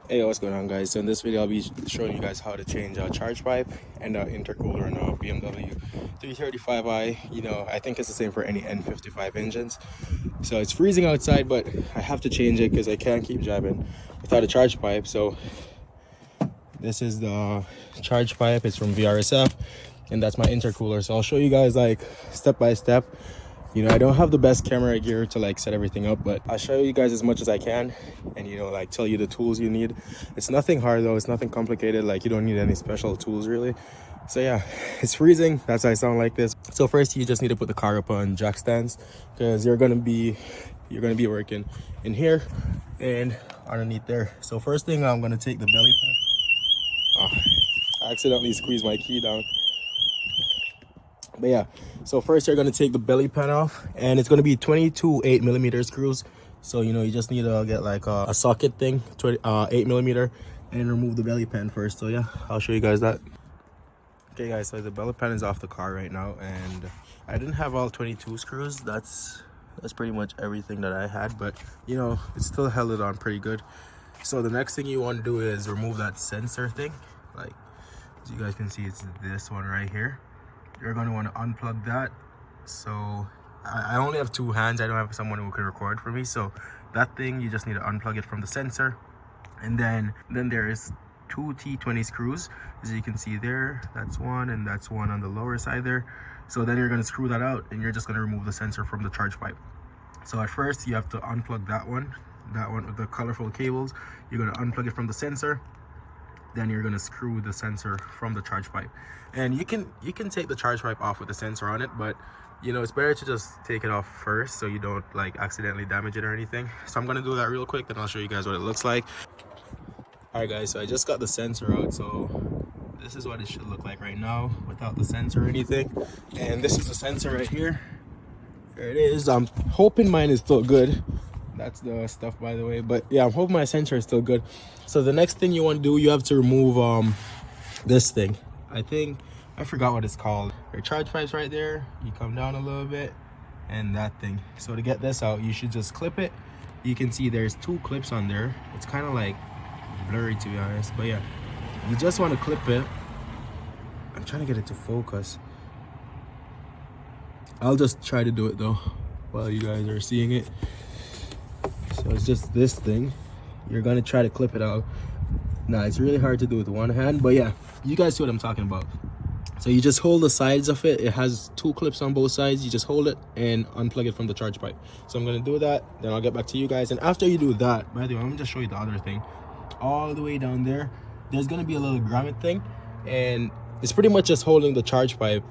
Hey, what's going on, guys? So in this video I'll be showing you guys how to change a charge pipe and intercooler in a BMW 335i. I think it's the same for any N55 engines. So it's freezing outside, but I have to change it because I can't keep driving without a charge pipe. So this is the charge pipe. It's from VRSF, and that's my intercooler. So I'll show you guys like step by step. I don't have the best camera gear to like set everything up, but I'll show you guys as much as I can and like tell you the tools you need. It's nothing hard though, it's nothing complicated. Like, you don't need any special tools really. So yeah, it's freezing, that's why I sound like this. So first you just need to put the car up on jack stands, because you're gonna be working in here and underneath there. So first thing, I'm gonna take the belly pan. I accidentally squeezed my key down. But yeah, so first you're going to take the belly pan off, and it's going to be 22 8mm screws. So you just need to get like a socket thing, 8mm, and remove the belly pan first. So yeah, I'll show you guys that. Okay guys, so the belly pan is off the car right now, and I didn't have all 22 screws. That's pretty much everything that I had, but it still held it on pretty good. So the next thing you want to do is remove that sensor thing. Like, as you guys can see, it's this one right here. You're going to want to unplug that. So I only have two hands. I don't have someone who can record for me. So that thing, you just need to unplug it from the sensor. And then there is two T20 screws, as you can see there. That's one, and that's one on the lower side there. So then you're going to screw that out, and you're just going to remove the sensor from the charge pipe. So at first you have to unplug that one with the colorful cables. You're going to unplug it from the sensor. Then you're going to screw the sensor from the charge pipe, and you can take the charge pipe off with the sensor on it, but it's better to just take it off first so you don't like accidentally damage it or anything. So I'm going to do that real quick, then I'll show you guys what it looks like. All right guys, so I just got the sensor out. So this is what it should look like right now without the sensor or anything. And this is the sensor right here. There it is. I'm hoping mine is still good. That's the stuff, by the way, but yeah, I'm hoping my sensor is still good. So the next thing you want to do, you have to remove this thing. I forgot what it's called. Your charge pipe's right there. You come down a little bit, and that thing. So to get this out, you should just clip it. You can see there's two clips on there. It's kind of like blurry, to be honest, but yeah, you just want to clip it. I'm trying to get it to focus. I'll just try to do it though while you guys are seeing it. So it's just this thing. You're gonna try to clip it out. Now it's really hard to do with one hand, but yeah, you guys see what I'm talking about. So you just hold the sides of it. It has two clips on both sides. You just hold it and unplug it from the charge pipe. So I'm gonna do that, then I'll get back to you guys. And after you do that, by the way, I'm gonna just show you the other thing. All the way down there, there's gonna be a little grommet thing, and it's pretty much just holding the charge pipe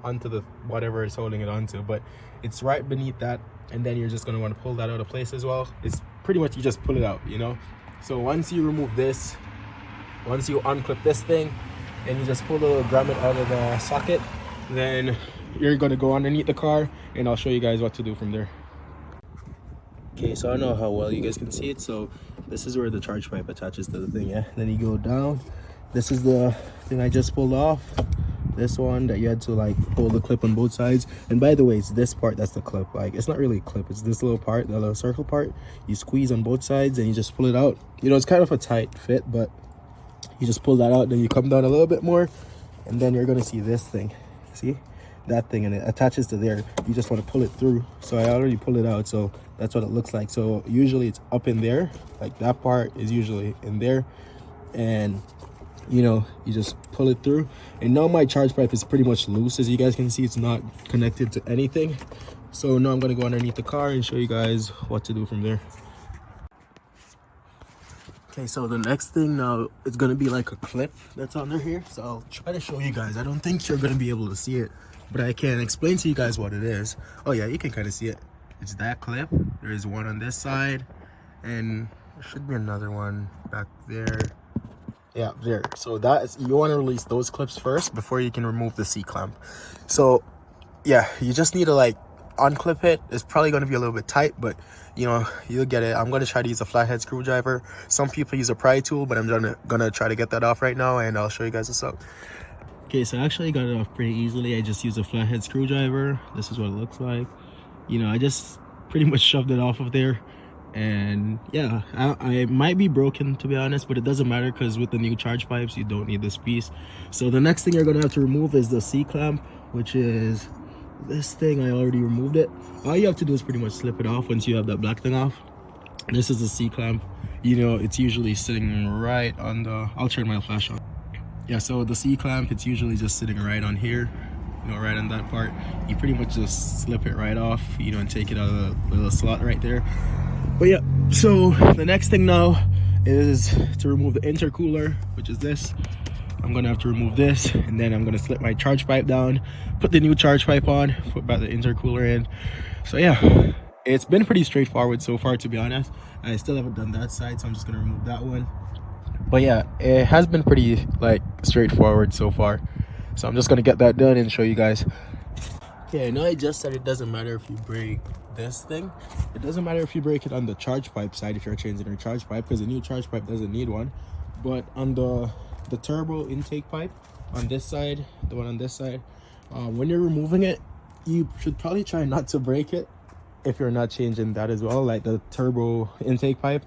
onto the whatever it's holding it onto, but it's right beneath that. And then you're just going to want to pull that out of place as well. It's pretty much, you just pull it out, So once you remove this, once you unclip this thing and you just pull the little grommet out of the socket, then you're going to go underneath the car, and I'll show you guys what to do from there. Okay, so I don't know how well you guys can see it. So this is where the charge pipe attaches to the thing, yeah? Then you go down. This is the thing I just pulled off. This one that you had to like pull the clip on both sides. And by the way, it's this part that's the clip. Like, it's not really a clip, it's this little part, the little circle part. You squeeze on both sides and you just pull it out. It's kind of a tight fit, but you just pull that out. Then you come down a little bit more, and then you're gonna see this thing. See that thing, and it attaches to there. You just want to pull it through. So I already pulled it out, so that's what it looks like. So usually it's up in there, like that part is usually in there, and you just pull it through. And now my charge pipe is pretty much loose. As you guys can see, it's not connected to anything. So now I'm going to go underneath the car and show you guys what to do from there. Okay, so the next thing now, it's going to be like a clip that's under here. So I'll try to show you guys. I don't think you're going to be able to see it, but I can explain to you guys what it is. Oh yeah, you can kind of see it. It's that clip. There's one on this side, and there should be another one back there. Yeah, there. So that is, you want to release those clips first before you can remove the C-clamp. So yeah, you just need to like unclip it. It's probably going to be a little bit tight, but you'll get it. I'm going to try to use a flathead screwdriver. Some people use a pry tool, but I'm gonna try to get that off right now, and I'll show you guys this out. Okay, so I actually got it off pretty easily. I just used a flathead screwdriver. This is what it looks like. I just pretty much shoved it off of there, And yeah, I might be broken, to be honest, but it doesn't matter because with the new charge pipes you don't need this piece. So the next thing you're gonna have to remove is the C-clamp, which is this thing. I already removed it. All you have to do is pretty much slip it off once you have that black thing off. This is the C-clamp. You know, it's usually sitting right on the, I'll turn my flash on. Yeah, so the C-clamp, it's usually just sitting right on here, you know, right on that part. You pretty much just slip it right off, you know, and take it out of the little slot right there. But yeah, so the next thing now is to remove the intercooler, which is this. I'm gonna have to remove this, and then I'm gonna slip my charge pipe down, put the new charge pipe on, put back the intercooler in. So yeah, it's been pretty straightforward so far, to be honest. I still haven't done that side, so I'm just gonna remove that one. But yeah, it has been pretty like straightforward so far. So I'm just gonna get that done and show you guys. Okay, I know I just said it doesn't matter if you break this thing. It doesn't matter if you break it on the charge pipe side if you're changing your charge pipe, because the new charge pipe doesn't need one. But on the turbo intake pipe on this side, the one on this side, when you're removing it, you should probably try not to break it if you're not changing that as well, like the turbo intake pipe,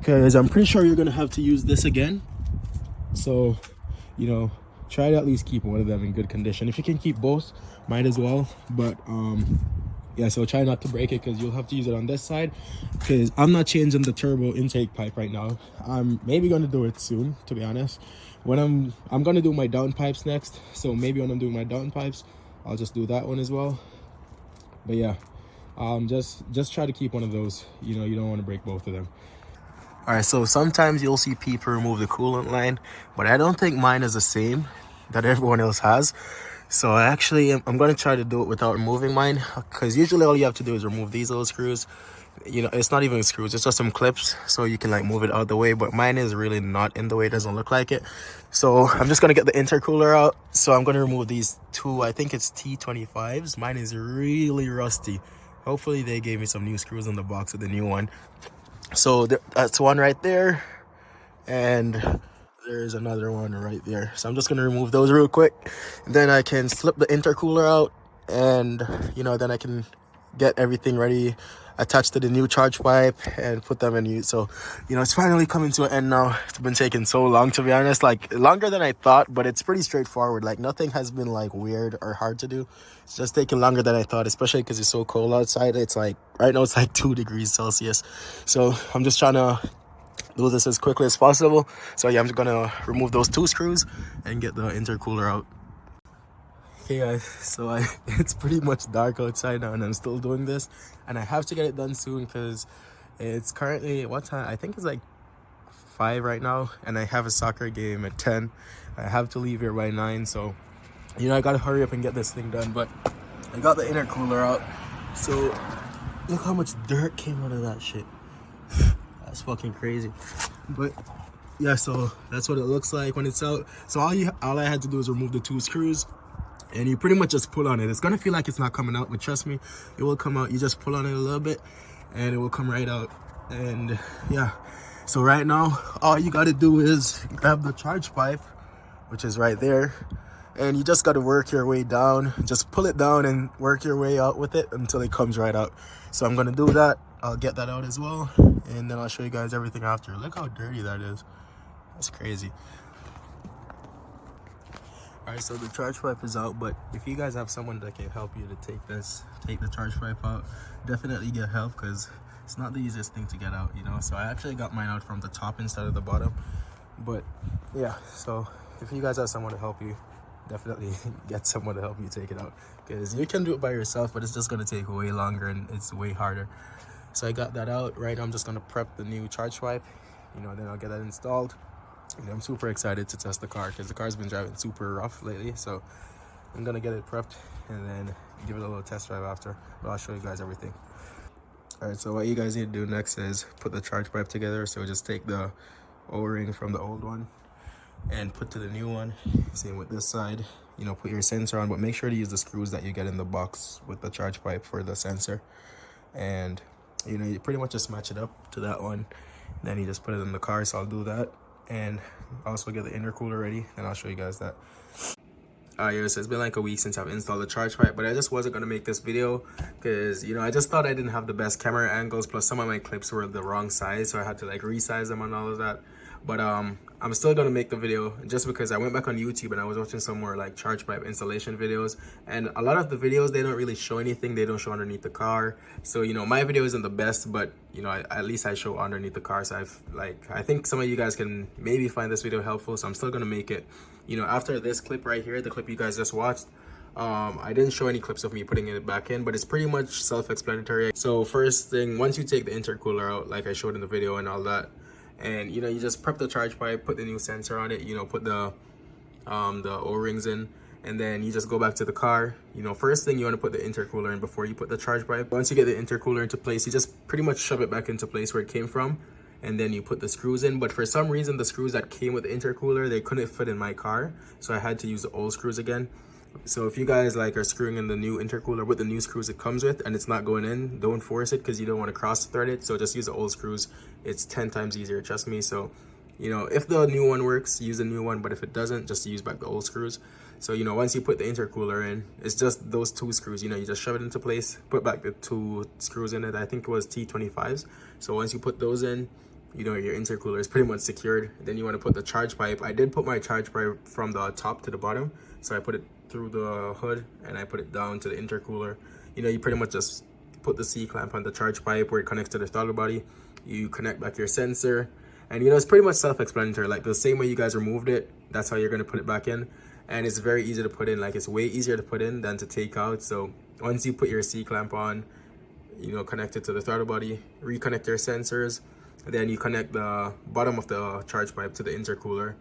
because I'm pretty sure you're gonna have to use this again. So, you know, try to at least keep one of them in good condition. If you can keep both, might as well. But yeah, so try not to break it because you'll have to use it on this side, because I'm not changing the turbo intake pipe right now. I'm maybe gonna do it soon, to be honest. When I'm gonna do my down pipes next, so maybe when I'm doing my down pipes, I'll just do that one as well. But yeah, just try to keep one of those. You know, you don't want to break both of them. All right, so sometimes you'll see people remove the coolant line, but I don't think mine is the same that everyone else has. So actually, I'm going to try to do it without removing mine, because usually all you have to do is remove these little screws. You know, it's not even screws, it's just some clips, so you can like move it out of the way, but mine is really not in the way. It doesn't look like it. So I'm just going to get the intercooler out. So I'm going to remove these two, I think it's T25s. Mine is really rusty. Hopefully they gave me some new screws in the box with the new one. So that's one right there, and there's another one right there. So I'm just gonna remove those real quick, and then I can slip the intercooler out, and you know, then I can get everything ready, attached to the new charge pipe, and put them in use. So, you know, it's finally coming to an end now. It's been taking so long, to be honest, like longer than I thought, but it's pretty straightforward. Like nothing has been like weird or hard to do. It's just taking longer than I thought, especially because it's so cold outside. It's like right now it's like 2 degrees Celsius. So I'm just trying to do this as quickly as possible. So yeah, I'm just gonna remove those 2 screws and get the intercooler out. Hey guys, so it's pretty much dark outside now, and I'm still doing this, and I have to get it done soon because it's currently, what time? I think it's like 5 right now, and I have a soccer game at 10. I have to leave here by 9, so you know, I gotta hurry up and get this thing done. But I got the intercooler out, so look how much dirt came out of that shit. That's fucking crazy. But yeah, so that's what it looks like when it's out. So all I had to do is remove the 2 screws, and you pretty much just pull on it. It's gonna feel like it's not coming out, but trust me, it will come out. You just pull on it a little bit and it will come right out. And yeah, so right now all you gotta do is grab the charge pipe, which is right there, and you just got to work your way down. Just pull it down and work your way out with it until it comes right out. So I'm gonna do that. I'll get that out as well, and then I'll show you guys everything after. Look how dirty that is. That's crazy. All right, so the charge pipe is out, but if you guys have someone that can help you to take the charge pipe out, definitely get help, because it's not the easiest thing to get out, you know. So I actually got mine out from the top instead of the bottom. But yeah, so if you guys have someone to help you, definitely get someone to help you take it out, because you can do it by yourself, but it's just going to take way longer and it's way harder. So I got that out. Right now I'm just going to prep the new charge pipe, you know, then I'll get that installed. And I'm super excited to test the car because the car's been driving super rough lately. So I'm gonna get it prepped and then give it a little test drive after, but I'll show you guys everything. All right, so what you guys need to do next is put the charge pipe together. So just take the O-ring from the old one and put to the new one. Same with this side, you know, put your sensor on, but make sure to use the screws that you get in the box with the charge pipe for the sensor. And you know, you pretty much just match it up to that one, then you just put it in the car. So I'll do that, and also get the intercooler ready, and I'll show you guys that. Yeah, so it's been like a week since I've installed the charge pipe, but I just wasn't gonna make this video because, you know, I just thought I didn't have the best camera angles, plus some of my clips were the wrong size, so I had to like resize them and all of that. But I'm still gonna make the video just because I went back on YouTube and I was watching some more like charge pipe installation videos, and a lot of the videos, they don't really show anything. They don't show underneath the car. So, you know, my video isn't the best, but you know, at least I show underneath the car. So I think some of you guys can maybe find this video helpful, so I'm still gonna make it. You know, after this clip right here, the clip you guys just watched, I didn't show any clips of me putting it back in, but it's pretty much self-explanatory. So first thing, once you take the intercooler out, like I showed in the video and all that, and you know, you just prep the charge pipe, put the new sensor on it, you know, put the O-rings in, and then you just go back to the car. You know, first thing, you want to put the intercooler in before you put the charge pipe. Once you get the intercooler into place, you just pretty much shove it back into place where it came from, and then you put the screws in. But for some reason, the screws that came with the intercooler, they couldn't fit in my car, so I had to use the old screws again. So if you guys like are screwing in the new intercooler with the new screws it comes with and it's not going in, don't force it because you don't want to cross thread it. So just use the old screws. It's 10 times easier, trust me. So, you know, if the new one works, use the new one, but if it doesn't, just use back the old screws. So, you know, once you put the intercooler in, it's just those two screws. You know, you just shove it into place, put back the two screws in it. I think it was T25s. So once you put those in, you know, your intercooler is pretty much secured. Then you want to put the charge pipe. I did put my charge pipe from the top to the bottom, so I put it through the hood and I put it down to the intercooler. You know, you pretty much just put the C-clamp on the charge pipe where it connects to the throttle body. You connect back your sensor, and you know, it's pretty much self-explanatory. Like the same way you guys removed it, that's how you're going to put it back in. And it's very easy to put in. Like, it's way easier to put in than to take out. So once you put your C-clamp on, you know, connect it to the throttle body, reconnect your sensors, then you connect the bottom of the charge pipe to the intercooler,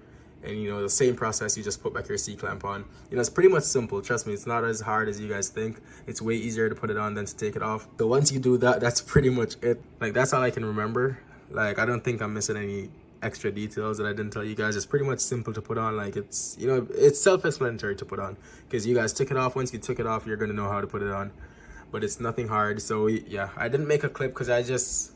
and you know, the same process, you just put back your C-clamp on. You know, it's pretty much simple, trust me. It's not as hard as you guys think. It's way easier to put it on than to take it off. So once you do that, that's pretty much it. Like, that's all I can remember. Like, I don't think I'm missing any extra details that I didn't tell you guys. It's pretty much simple to put on. Like, it's, you know, it's self-explanatory to put on because you guys took it off. Once you took it off, you're gonna know how to put it on. But it's nothing hard. So yeah, I didn't make a clip because I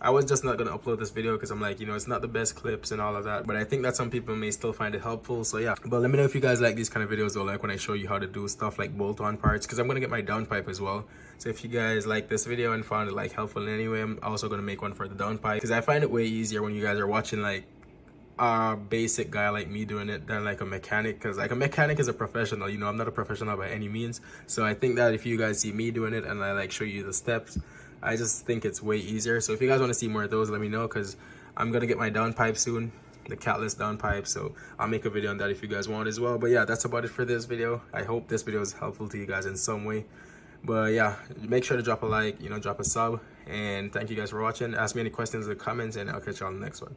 was just not gonna upload this video because I'm like, you know, it's not the best clips and all of that, but I think that some people may still find it helpful. So yeah, but let me know if you guys like these kind of videos though, like when I show you how to do stuff like bolt-on parts, because I'm gonna get my downpipe as well. So if you guys like this video and found it like helpful in any way, I'm also gonna make one for the downpipe because I find it way easier when you guys are watching like a basic guy like me doing it than like a mechanic, because like a mechanic is a professional. You know, I'm not a professional by any means. So I think that if you guys see me doing it and I like show you the steps, I just think it's way easier. So if you guys want to see more of those, let me know, because I'm gonna get my downpipe soon, the catless downpipe. So I'll make a video on that if you guys want as well. But yeah, that's about it for this video. I hope this video is helpful to you guys in some way. But yeah, make sure to drop a like, you know, drop a sub, and thank you guys for watching. Ask me any questions in the comments and I'll catch you on the next one.